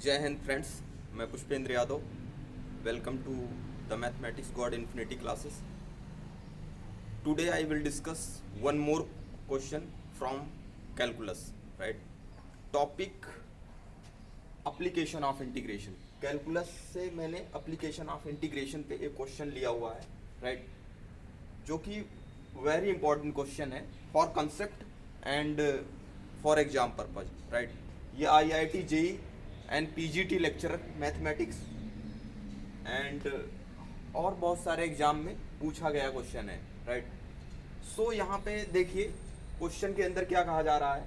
जय हिंद फ्रेंड्स, मैं Pushpendra Yadav. Welcome to the mathematics god infinity classes. Today I will discuss one more question from calculus, right. Topic application of integration. Calculus से मैंने application of integration पे एक question लिया हुआ है, राइट, जो कि वेरी इंपॉर्टेंट क्वेश्चन है for concept and for exam purpose, right. ये IIT JEE and PGT lecturer mathematics and और बहुत सारे एग्जाम में पूछा गया क्वेश्चन है, राइट। सो यहाँ पे देखिए क्वेश्चन के अंदर क्या कहा जा रहा है।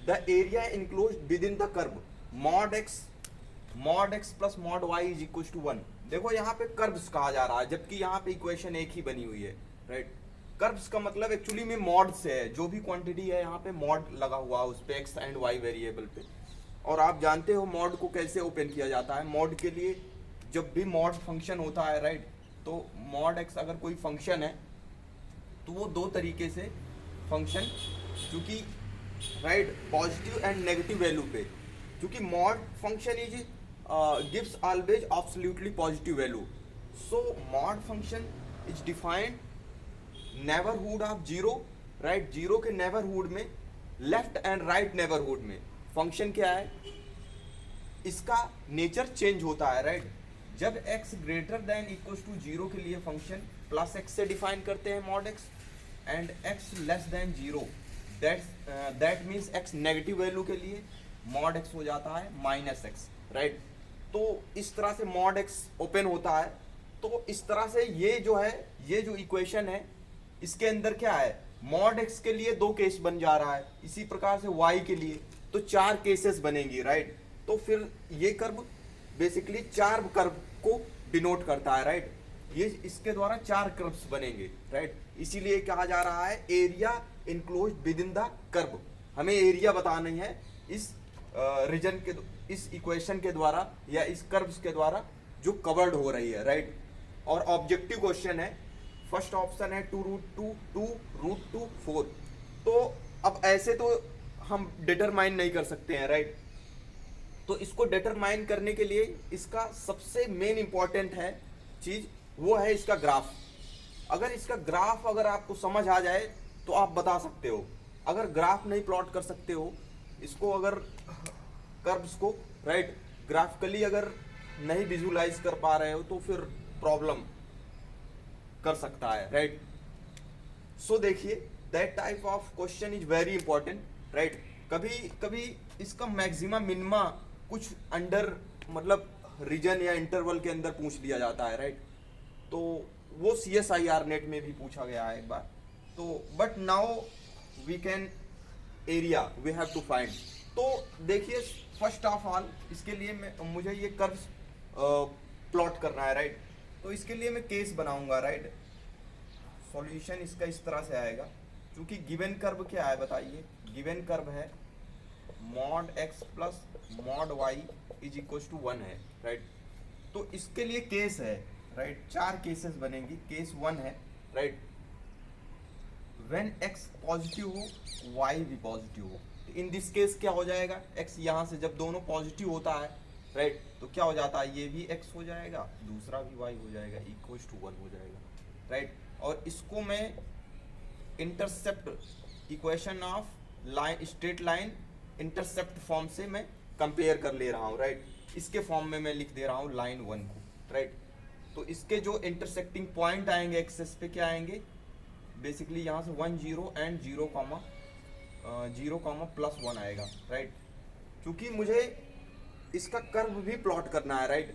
The area enclosed within the curve mod x plus mod y is equal to 1। देखो यहाँ पे कर्व्स कहा जा रहा है, जबकि यहाँ पे इक्वेशन एक ही बनी हुई है, राइट। कर्व्स का मतलब एक्चुअली में मॉड से है, जो भी क्वांटिटी है यहाँ पे मॉड लगा हुआ है उस पे एक्स एंड वाई वेरिएबल पे। और आप जानते हो मॉड को कैसे ओपन किया जाता है। मॉड के लिए जब भी मॉड फंक्शन होता है, राइट, तो मॉड एक्स अगर कोई फंक्शन है तो वो दो तरीके से फंक्शन, चूंकि right positive and negative value पे, क्योंकि mod function is gives always absolutely positive value. So mod function is defined neighbourhood of zero, right. Zero के नेबरहुड में, लेफ्ट एंड राइट नेबरहुड में फंक्शन क्या है, इसका नेचर चेंज होता है, राइट। जब x greater than equal to 0 के लिए फंक्शन प्लस x से डिफाइन करते हैं mod x, and x less than 0 that means x negative value के लिए मॉड x हो जाता है माइनस x, राइट। तो इस तरह से मॉड x ओपन होता है। तो इस तरह से ये जो है, ये जो इक्वेशन है, इसके अंदर क्या है, मॉड x के लिए दो केस बन जा रहा है, इसी प्रकार से y के लिए तो चार केसेस बनेंगी, राइट। तो फिर ये कर्व बेसिकली चार कर्व को डिनोट करता है, राइट। ये इसके द्वारा चार कर्व्स बनेंगे, राइट। इसीलिए कहा जा रहा है area enclosed within the curve. हमें एरिया बताना है इस रीजन के, इस इक्वेशन के द्वारा या इस कर्व्स के द्वारा जो कवर्ड हो रही है, राइट। और ऑब्जेक्टिव क्वेश्चन है, फर्स्ट ऑप्शन है 2√2 तो अब ऐसे तो हम डिटरमाइन नहीं कर सकते हैं, राइट। तो इसको डिटरमाइन करने के लिए इसका सबसे मेन इंपॉर्टेंट है चीज, वो है इसका ग्राफ। अगर इसका ग्राफ अगर आपको समझ आ जाए तो आप बता सकते हो। अगर ग्राफ नहीं प्लॉट कर सकते हो इसको, अगर कर्व्स को, राइट, ग्राफिकली अगर नहीं विजुलाइज कर पा रहे हो तो फिर प्रॉब्लम कर सकता है, राइट। सो देखिए that type of question is very important, right. कभी कभी इसका मैक्सिमम मिनिमा कुछ अंडर मतलब रीजन या इंटरवल के अंदर पूछ लिया जाता है, राइट। तो वो CSIR नेट में भी पूछा गया है एक बार। तो but now we can area we have to find. तो देखिए फर्स्ट ऑफ ऑल इसके लिए मुझे ये कर्व्स प्लॉट करना है, राइट। तो इसके लिए मैं केस बनाऊंगा, राइट। सॉल्यूशन इसका इस तरह से आएगा, क्योंकि गिवन कर्व क्या है बताइए। गिवन कर्व है mod x plus mod y is equal to 1 है, राइट। तो इसके लिए केस है, राइट, चार केसेस बनेंगी। केस 1 है, राइट, व्हेन x पॉजिटिव हो y भी पॉजिटिव हो। इन दिस केस क्या हो जाएगा, x यहाँ से जब दोनों पॉजिटिव होता है, राइट, तो क्या हो जाता है, ये भी x हो जाएगा, दूसरा भी y हो जाएगा, इक्वल टू 1 हो जाएगा, राइट। और इसको मैं intercept equation of line, straight line intercept form से मैं कंपेयर कर ले रहा हूँ, राइट। इसके फॉर्म में मैं लिख दे रहा हूँ लाइन 1 को, राइट। तो इसके जो इंटरसेक्टिंग पॉइंट आएंगे एक्सेस पे क्या आएंगे, बेसिकली यहाँ से 1 0 एंड 0 प्लस 1 आएगा, राइट। क्योंकि मुझे इसका कर्व भी प्लॉट करना है, राइट।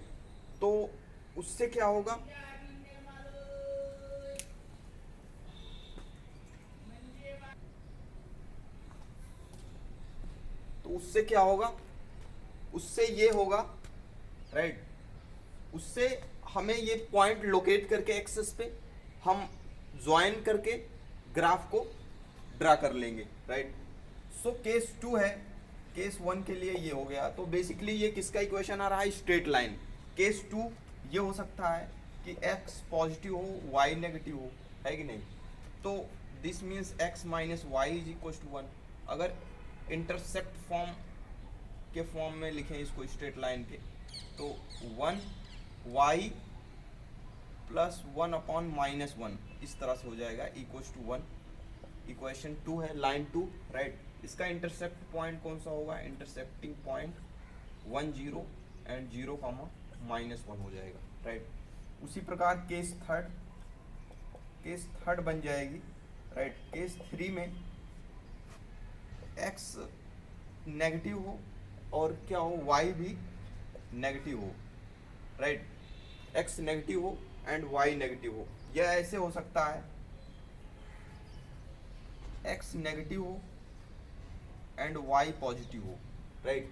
तो उससे क्या होगा, उससे क्या होगा, उससे ये होगा, राइट। उससे हमें ये पॉइंट लोकेट करके एक्सेस पे हम ज्वाइन करके ग्राफ को ड्रा कर लेंगे, राइट। सो केस 2 है, केस 1 के लिए ये हो गया। तो बेसिकली ये किसका इक्वेशन आ रहा है, स्ट्रेट लाइन। केस 2 ये हो सकता है कि x पॉजिटिव हो y नेगेटिव हो, है कि नहीं। तो this means x minus y is equal to 1। अगर इंटरसेप्ट फॉर्म के फॉर्म में लिखें इसको, स्ट्रेट लाइन के, तो 1y प्लस 1 अपॉन माइनस 1 इस तरह से हो जाएगा इक्वल्स टू 1। इक्वेशन 2 है लाइन 2, राइट। इसका इंटरसेप्ट पॉइंट कौन सा होगा, intercepting point 1 0 and 0 comma minus 1 हो जाएगा, राइट। उसी प्रकार केस थर्ड बन जाएगी, राइट। केस 3 में x नेगेटिव हो और क्या हो, y भी नेगेटिव हो, राइट। x नेगेटिव हो एंड y नेगेटिव हो। यह ऐसे हो सकता है x नेगेटिव हो एंड y पॉजिटिव हो, राइट।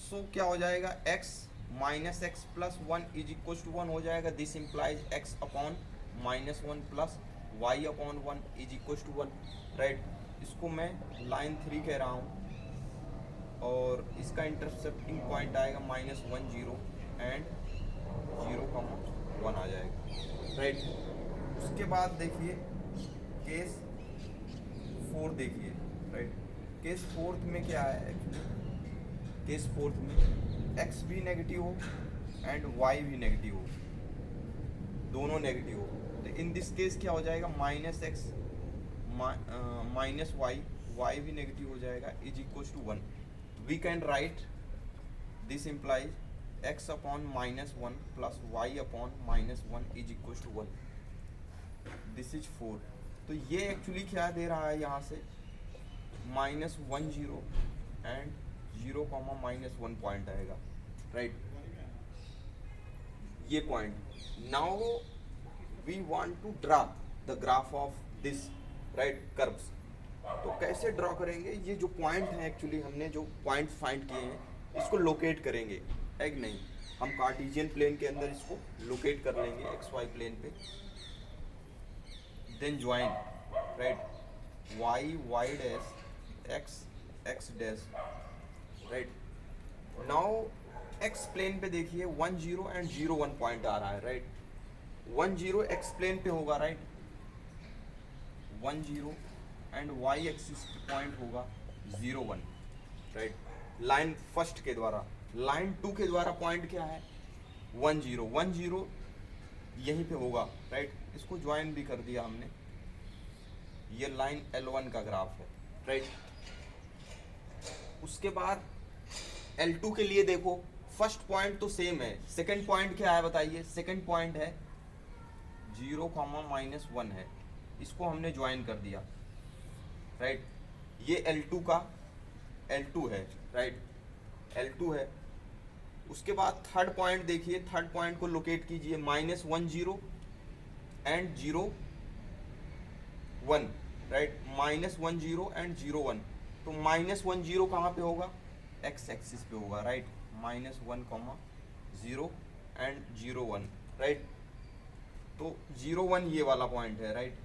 सो क्या हो जाएगा, x minus x plus 1 is equal to 1 हो जाएगा। This implies x upon minus 1 plus y upon 1 is equal to 1, right. इसको मैं लाइन 3 कह रहा हूँ और इसका इंटरसेप्टिंग पॉइंट आएगा माइनस 1 0 एंड 0 कॉमा 1 आ जाएगा, राइट। उसके बाद देखिए केस 4 देखिए, राइट। केस 4 में क्या है एक्चुअली, केस 4 में x भी नेगेटिव हो एंड y भी नेगेटिव हो, दोनों नेगेटिव हो। तो इन दिस केस क्या हो जाएगा, माइनस एक्स माइनस y भी नेगेटिव हो जाएगा is equal to 1। We can write this implies x upon minus 1 plus y upon minus 1 is equal to 1। This is 4। तो ये एक्चुअली क्या दे रहा है यहाँ से, minus 1 0 and 0 comma minus 1 point आएगा, राइट। ये point. Now we want to draw the graph of this, right, curves. तो कैसे ड्रॉ करेंगे, ये जो पॉइंट है एक्चुअली हमने जो पॉइंट फाइंड किए हैं इसको लोकेट करेंगे, है कि नहीं। हम कार्टेशियन प्लेन के अंदर इसको लोकेट कर लेंगे XY प्लेन पे, then join, right, y dash x dash, right. Now x plane पे देखिए 1 0 एंड 0 1 पॉइंट आ रहा है, राइट। 1 0 x प्लेन पे होगा, right, 1 0 and y axis point होगा 0 1, राइट। लाइन फर्स्ट के द्वारा, लाइन 2 के द्वारा पॉइंट क्या है, 1 0 यहीं पे होगा, राइट। इसको ज्वाइन भी कर दिया हमने। ये लाइन L1 का ग्राफ है, राइट। उसके बाद L2 के लिए देखो, फर्स्ट पॉइंट तो सेम है, सेकंड पॉइंट क्या है बताइए, सेकंड पॉइंट है 0 कॉमा माइनस 1 है, इसको हमने ज्वाइन कर दिया, राइट। ये L2 का L2 है, राइट, L2 है। उसके बाद थर्ड पॉइंट देखिए, थर्ड पॉइंट को लोकेट कीजिए, minus 1 0 and 0 1, right, minus 1 0 and 0 1। तो माइनस 1 0 कहाँ पे होगा, x एक्सिस पे होगा, right, minus 1 comma 0 and 0 1, right. तो 0 1 ये वाला पॉइंट है, राइट।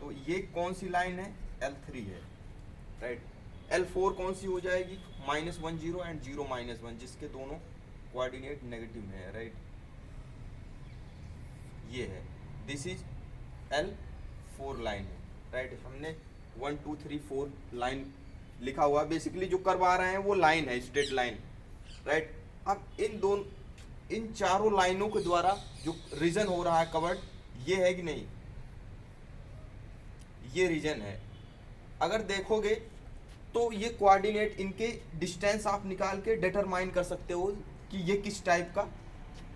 तो ये कौन सी लाइन है, L3 है, राइट। L4 कौन सी हो जाएगी, माइनस 1 0 एंड 0 माइनस 1, जिसके दोनों कोऑर्डिनेट नेगेटिव में है, राइट। ये है, दिस इज L4 लाइन है, राइट। हमने 1 2 3 4 लाइन लिखा हुआ, बेसिकली जो कर्व आ रहे हैं वो लाइन है, स्ट्रेट लाइन, राइट। अब इन चारों लाइनों के द्वारा जो रीजन हो रहा है कवर्ड, ये है कि नहीं, ये रीजन है। अगर देखोगे तो ये कोऑर्डिनेट, इनके डिस्टेंस आप निकाल के डिटरमाइन कर सकते हो कि ये किस टाइप का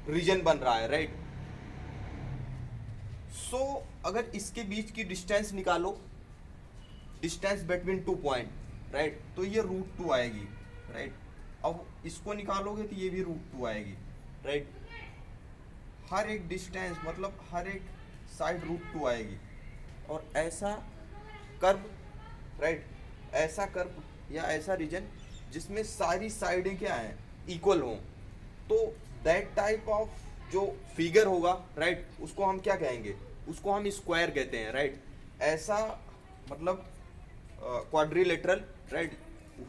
रीजन बन रहा है, राइट। सो अगर इसके बीच की डिस्टेंस निकालो, डिस्टेंस बिटवीन 2 पॉइंट, राइट, तो ये √2 आएगी, राइट। अब इसको निकालोगे तो ये भी √2 आएगी, राइट। हर एक डिस्टेंस मतलब हर एक साइड √2 आएगी। और ऐसा कर्व, राइट, ऐसा कर्व या ऐसा रीजन जिसमें सारी साइडें क्या हैं, इक्वल हों, तो दैट टाइप ऑफ जो फिगर होगा, राइट, उसको हम क्या कहेंगे, उसको हम स्क्वायर कहते हैं, राइट। ऐसा मतलब quadrilateral, right,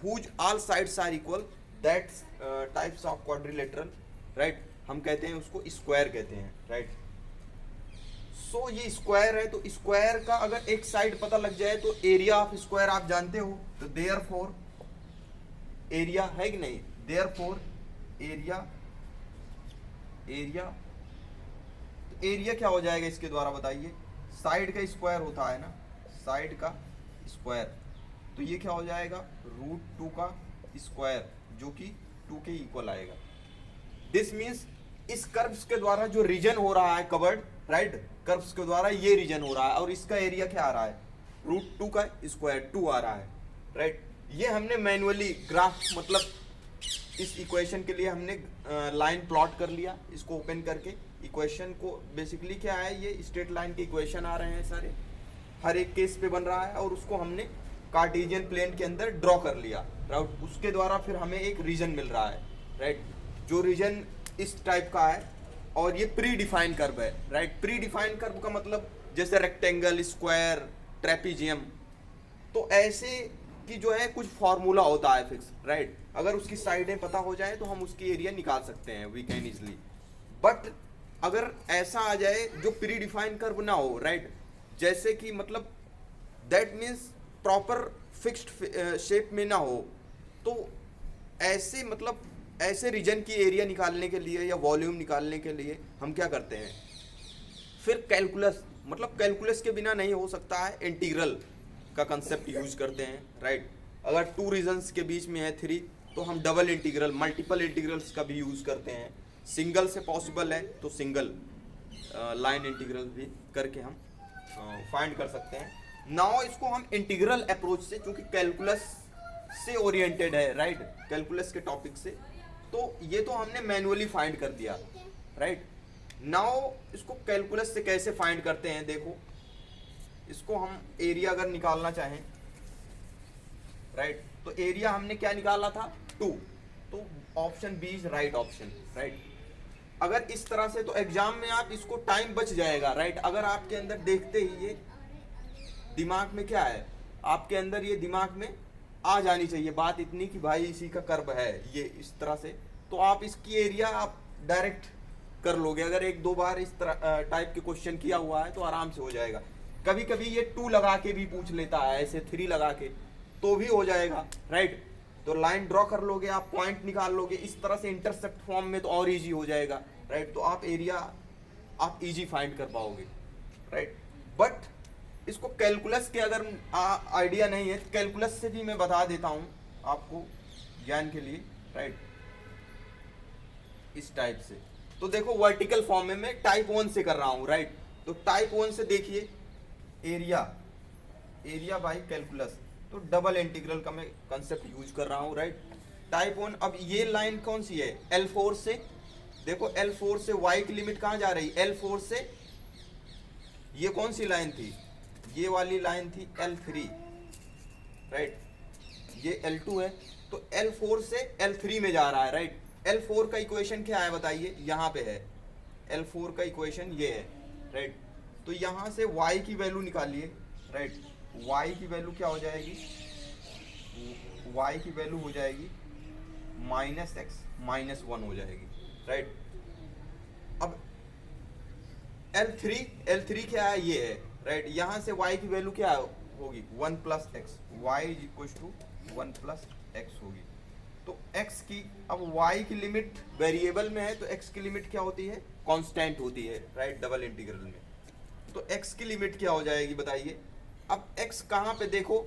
whose all sides are equal, that types of quadrilateral, right, हम कहते हैं उसको स्क्वायर कहते हैं, राइट। सो ये स्क्वायर है, तो स्क्वायर का अगर एक साइड पता लग जाए तो एरिया ऑफ स्क्वायर आप जानते हो, तो देयरफॉर एरिया है कि नहीं, देयरफॉर एरिया एरिया क्या हो जाएगा इसके द्वारा बताइए, साइड का स्क्वायर होता है ना, साइड का स्क्वायर, तो ये क्या हो जाएगा √2 का स्क्वायर जो कि 2 के इक्वल आएगा। दिस मीन्स इस कर्व्स के द्वारा जो रीजन हो रहा है कवर्ड, राइट, कर्व्स के द्वारा ये रीजन हो रहा है और इसका एरिया क्या आ रहा है √2 का स्क्वायर 2 आ रहा है, राइट। ये हमने मैन्युअली ग्राफ मतलब इस इक्वेशन के लिए हमने लाइन प्लॉट कर लिया, इसको ओपन करके इक्वेशन को बेसिकली क्या है, ये स्ट्रेट लाइन के इक्वेशन आ रहे हैं सारे, हर एक केस पे बन रहा है और उसको हमने कार्टेशियन प्लेन के अंदर ड्रॉ कर लिया, राइट। उसके द्वारा फिर हमें एक रीजन मिल रहा है, राइट, जो रीजन इस टाइप का है और ये प्री डिफाइन कर्व है, राइट। प्री डिफाइन कर्व का मतलब जैसे रेक्टेंगल, स्क्वायर, ट्रेपीजियम, तो ऐसे की जो है कुछ फॉर्मूला होता है फिक्स, राइट। अगर उसकी साइडें पता हो जाए तो हम उसकी एरिया निकाल सकते हैं, वी कैन इजली। बट अगर ऐसा आ जाए जो प्री डिफाइन कर्व ना हो, राइट, जैसे कि मतलब that means proper fixed shape में ना हो, तो ऐसे मतलब ऐसे रीजन की एरिया निकालने के लिए या वॉल्यूम निकालने के लिए हम क्या करते हैं, फिर कैलकुलस, मतलब कैलकुलस के बिना नहीं हो सकता है, इंटीग्रल का कंसेप्ट यूज करते हैं, राइट। अगर 2 रीजन्स के बीच में है 3, तो हम डबल इंटीग्रल, मल्टीपल इंटीग्रल्स का भी यूज करते हैं। सिंगल से पॉसिबल है तो सिंगल लाइन इंटीग्रल भी करके हम फाइंड कर सकते हैं। नाउ इसको हम इंटीग्रल अप्रोच से, क्योंकि कैलकुलस से ओरिएंटेड है, राइट, कैलकुलस के टॉपिक से, तो ये तो हमने मैन्युअली फाइंड कर दिया, राइट। नाउ इसको कैलकुलस से कैसे फाइंड करते हैं, देखो इसको हम एरिया अगर निकालना चाहें, राइट, तो एरिया हमने क्या निकाला था 2, तो option B is right option, right. अगर इस तरह से तो एग्जाम में आप इसको टाइम बच जाएगा, राइट। अगर आपके अंदर देखते ही ये दिमाग में क्या है, आपके अंदर ये दिमाग में आ जानी चाहिए बात इतनी कि भाई इसी का कर्व है ये इस तरह से, तो आप इसकी एरिया आप डायरेक्ट कर लोगे। अगर 1-2 बार इस तरह टाइप के क्वेश्चन किया हुआ है तो आराम से हो जाएगा। कभी कभी ये 2 लगा के भी पूछ लेता है, ऐसे 3 लगा के, तो भी हो जाएगा, राइट। तो लाइन ड्रॉ कर लोगे आप, पॉइंट निकाल लोगे, इस तरह से इंटरसेप्ट फॉर्म में तो और इजी हो जाएगा, राइट। तो आप एरिया आप इजी फाइंड कर पाओगे, राइट। बट इसको कैलकुलस के अगर आइडिया नहीं है, कैलकुलस से भी मैं बता देता हूं आपको ज्ञान के लिए, राइट, इस टाइप से। तो देखो वर्टिकल फॉर्म में मैं टाइप 1 से कर रहा हूं, राइट। तो टाइप 1 से देखिए एरिया बाय कैलकुलस, तो डबल इंटीग्रल का मैं कंसेप्ट यूज कर रहा हूं, राइट। टाइप 1, अब ये लाइन कौन सी है, L4 से, देखो L4 से y की लिमिट कहां जा रही, L4 से, ये कौन सी लाइन थी, ये वाली लाइन थी L3, राइट, ये L2 है, तो L4 से L3 में जा रहा है, राइट। L4 का इक्वेशन क्या है बताइए, यहाँ पे है, L4 का इक्वेशन ये है, राइट। तो यहाँ से y की वैल्यू निकालिए, राइट, y की वैल्यू क्या हो जाएगी, y की वैल्यू हो जाएगी -x -1 हो जाएगी, राइट। अब L3 क्या है, ये है, राइट। यहाँ से y की वैल्यू क्या होगी 1 + x, y = 1 + x होगी। तो x की, अब y की लिमिट वेरिएबल में है तो x की लिमिट क्या होती है, कांस्टेंट होती है, राइट, डबल इंटीग्रल में। तो x की लिमिट क्या हो जाएगी बताइए। अब x कहाँ पे, देखो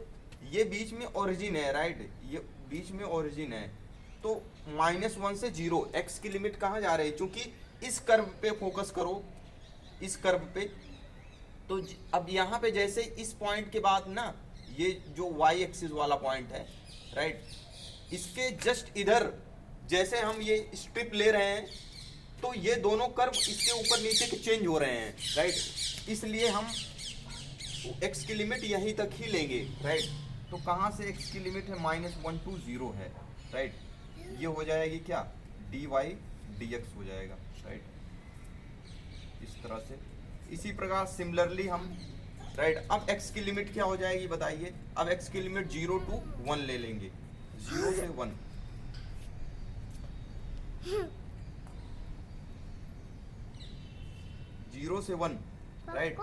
ये बीच में ओरिजिन है, राइट, ये बीच में ओरिजिन है, तो -1 से 0, x की लिमिट कहाँ जा रही है, चूंकि इस कर्व पे फोकस करो, इस कर्व पे, तो अब यहाँ पे जैसे इस पॉइंट के बाद ना, ये जो y एक्सिस वाला पॉइंट है, राइट, इसके जस्ट इधर जैसे हम ये स्ट्रिप ले रहे हैं, तो ये दोनों कर्व इसके ऊपर नीचे के चेंज हो रहे हैं, राइट। इसलिए हम x की लिमिट यहीं तक ही लेंगे, राइट। तो कहाँ से x की लिमिट है, -1 to 0 है, राइट। ये हो जाएगी क्या, dy dx हो जाएगा, राइट, इस तरह से। इसी प्रकार सिमिलरली हम, राइट, अब x की लिमिट क्या हो जाएगी बताइए। अब x की लिमिट 0 to 1 ले लेंगे, 0 से 1, राइट।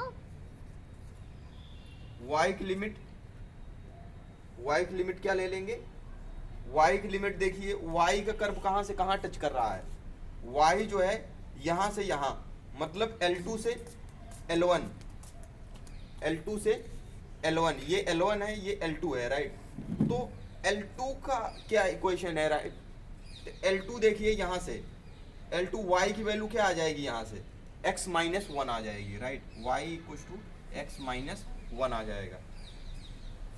y की लिमिट क्या ले लेंगे, y की लिमिट देखिए, y का कर्व कहाँ से कहाँ टच कर रहा है, y जो है यहाँ से यहाँ, मतलब L2 से L1, L2 से L1, ये L1 है, ये L2 है, राइट। तो L2 का क्या इक्वेशन है, राइट। L2 देखिए यहाँ से, L2 y की वैल्यू क्या आ जाएगी यहाँ से, x माइनस 1 आ जाएगी, right. y equal to x minus 1 आ जाएगा।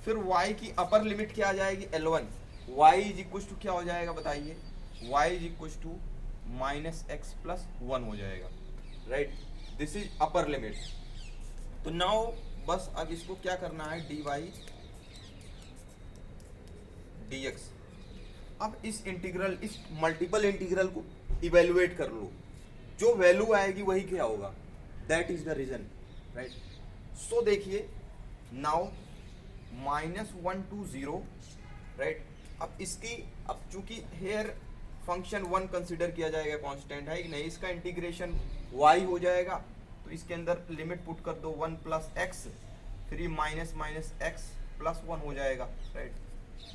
फिर y की अपर लिमिट क्या आ जाएगी, L1, y is equal to क्या हो जाएगा बताइए, y is equal to minus x plus 1 हो जाएगा, right. This is upper limit. तो नाउ बस अब इसको क्या करना है, dy dx। अब इस इंटीग्रल, इस मल्टीपल इंटीग्रल को इवेलुएट कर लो, जो वैल्यू आएगी वही क्या होगा, that is the reason, right. So देखिए नाउ -1 to 0, राइट। अब इसकी, अब चूंकि हेयर फंक्शन 1 कंसिडर किया जाएगा, कांस्टेंट है कि नहीं, इसका इंटीग्रेशन y हो जाएगा, तो इसके अंदर लिमिट पुट कर दो 1 प्लस एक्स, फिर ये माइनस माइनस एक्स प्लस 1 हो जाएगा, राइट,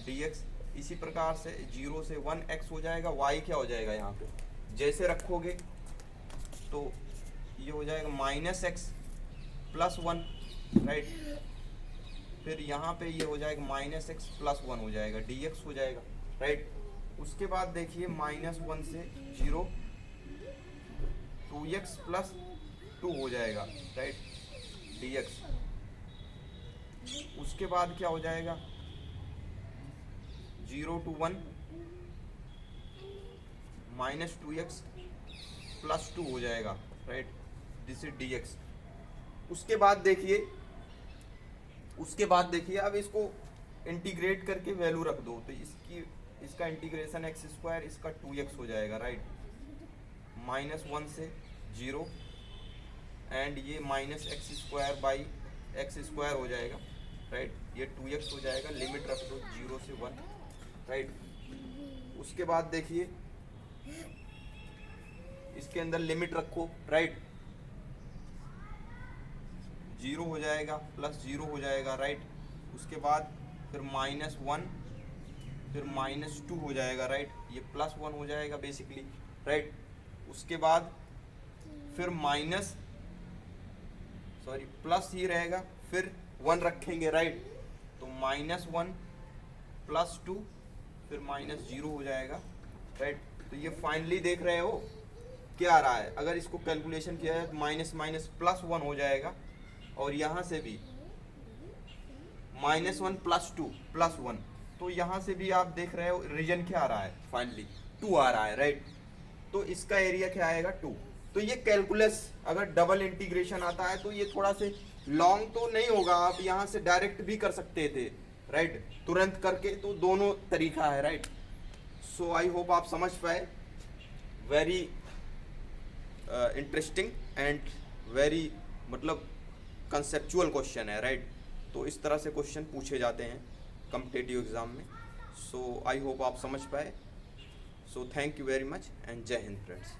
dx। इसी प्रकार से 0 से 1 x हो जाएगा, y क्या हो जाएगा यहाँ पे, जैसे रखोगे तो ये हो जाएगा माइनस एक्स प्लस 1, राइट। फिर यहाँ पे ये हो जाएगा माइनस एक्स प्लस 1 हो जाएगा, dx हो जाएगा, राइट। उसके बाद देखिए -1 से 0, 2x प्लस 2 हो जाएगा, राइट, dx। उसके बाद क्या हो जाएगा, 0 to 1 -2x प्लस 2 हो जाएगा, राइट, दिस इज dx। उसके बाद देखिए अब इसको इंटीग्रेट करके वैल्यू रख दो, तो इसका इंटीग्रेशन एक्स स्क्वायर, इसका 2x हो जाएगा, राइट, -1 से 0 एंड ये minus x square by x square हो जाएगा, राइट, ये 2x हो जाएगा। लिमिट रख दो 0 से 1, राइट। उसके बाद देखिए इसके अंदर लिमिट रखो, राइट, 0 हो जाएगा प्लस 0 हो जाएगा, राइट। उसके बाद फिर -1 फिर -2 हो जाएगा, राइट, ये प्लस 1 हो जाएगा बेसिकली, राइट। उसके बाद फिर प्लस ही रहेगा, फिर 1 रखेंगे, राइट, तो -1 प्लस 2 फिर -0 हो जाएगा, राइट। तो ये फाइनली देख रहे हो क्या आ रहा है, अगर इसको कैलकुलेशन किया जाए तो माइनस माइनस प्लस 1 हो जाएगा, और यहाँ से भी -1 प्लस 2 प्लस 1, तो यहाँ से भी आप देख रहे हो रीजन क्या आ रहा है, फाइनली 2 आ रहा है, राइट। तो इसका एरिया क्या आएगा, 2। तो ये कैलकुलस अगर डबल इंटीग्रेशन आता है तो ये थोड़ा से लॉन्ग तो नहीं होगा, आप यहाँ से डायरेक्ट भी कर सकते थे, राइट, तुरंत करके, तो दोनों तरीका है, राइट। सो आई होप आप समझ पाए, वेरी इंटरेस्टिंग एंड वेरी मतलब कंसेप्चुअल क्वेश्चन है, राइट। तो इस तरह से क्वेश्चन पूछे जाते हैं कॉम्पिटिटिव एग्जाम में। सो आई होप आप समझ पाए। So thank you very much and जय हिंद फ्रेंड्स।